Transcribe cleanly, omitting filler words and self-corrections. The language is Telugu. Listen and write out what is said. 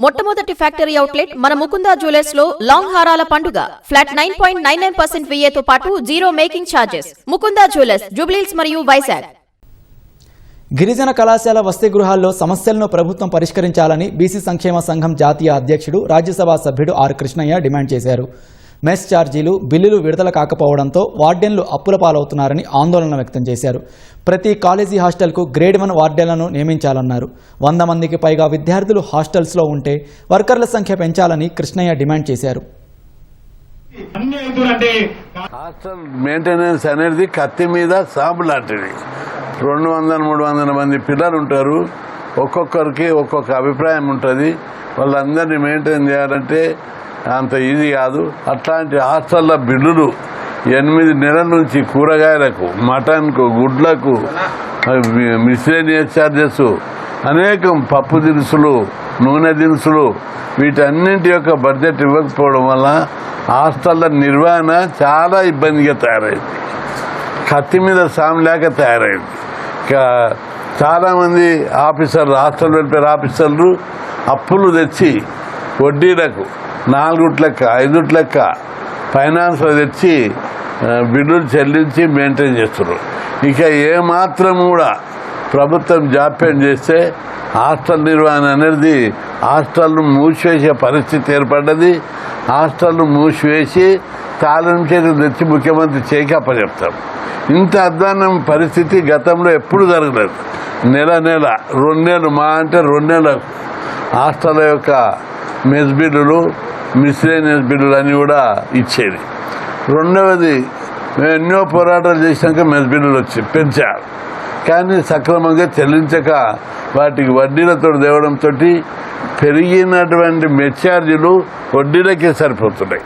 మొట్టమొదటి ఫ్యాక్టరీ అవుట్లెట్ మన ముకుందా జ్యువెలర్స్ లో లాంగ్ హారాల పండుగ ఫ్లాట్ 9.99% విఏతో పాటు zero making charges. Mukunda jewellers, Jubilee Hills మరియు వైజాగ్. గిరిజన కళాశాల వసతి గృహాల్లో సమస్యలను ప్రభుత్వం పరిష్కరించాలని బీసీ సంక్షేమ సంఘం జాతీయ అధ్యక్షుడు, రాజ్యసభ సభ్యుడు ఆర్ కృష్ణయ్య డిమాండ్ చేశారు. మెస్ ఛార్జీలు, బిల్లులు విడుదల కాకపోవడంతో వార్డెన్లు అప్పుల పాలవుతున్నారని ఆందోళన వ్యక్తం చేశారు. ప్రతి కాలేజీ హాస్టల్కు గ్రేడ్ 1 వార్డెన్లను నియమించాలన్నారు. 100 మందికి పైగా విద్యార్థులు హాస్టల్స్లో ఉంటే వర్కర్ల సంఖ్య పెంచాలని కృష్ణయ్య డిమాండ్ చేశారు. హాస్టల్ మెయింటెనెన్స్ అనేది కత్తి మీద సాంపు లాంటిది. 200-300 మంది పిల్లలు ఉంటారు. ఒక్కొక్కరికి ఒక్కొక్క అభిప్రాయం ఉంటుంది. వాళ్ళందరినీ మెయింటైన్ చేయాలంటే అంత ఈజీ కాదు. అట్లాంటి హాస్టల్ల బిల్లులు 8 నెలల నుంచి కూరగాయలకు, మటన్కు, గుడ్లకు, మిస్లేనియస్ ఛార్జెస్, అనేకం పప్పు దినుసులు, నూనె దినుసులు, వీటన్నింటి యొక్క బడ్జెట్ ఇవ్వకపోవడం వల్ల హాస్టల్ల నిర్వహణ చాలా ఇబ్బందిగా తయారైంది. కత్తి మీద సాము లేక తయారైంది. చాలామంది ఆఫీసర్లు, హాస్టల్ వెల్ఫేర్ ఆఫీసర్లు అప్పులు తెచ్చి వడ్డీలకు 4 లెక్క 5 లెక్క ఫైనాన్స్లో తెచ్చి బిల్లులు చెల్లించి మెయింటైన్ చేస్తున్నారు. ఇక ఏమాత్రం కూడా ప్రభుత్వం జాప్యం చేస్తే హాస్టల్ నిర్వహణ అనేది హాస్టల్ను మూసివేసే పరిస్థితి ఏర్పడ్డది. హాస్టల్ను మూసివేసి తాళం చేతులు తెచ్చి ముఖ్యమంత్రి చేయికి అప్పచెప్తాం. ఇంత అధ్వానం పరిస్థితి గతంలో ఎప్పుడు జరగలేదు. నెల 2 నెలలు, మా అంటే 2 నెలలకు హాస్టల్ యొక్క మెస్ బిల్లులు, మిస్లేనియస్ బిల్లులు అన్నీ కూడా ఇచ్చేది. రెండవది, మేము ఎన్నో పోరాటాలు చేసినాక మెస్ బిల్లులు పెంచారు. కానీ సక్రమంగా చెల్లించక వాటికి వడ్డీలతో తేవడంతో పెరిగినటువంటి మెస్ ఛార్జీలు వడ్డీలకే సరిపోతున్నాయి.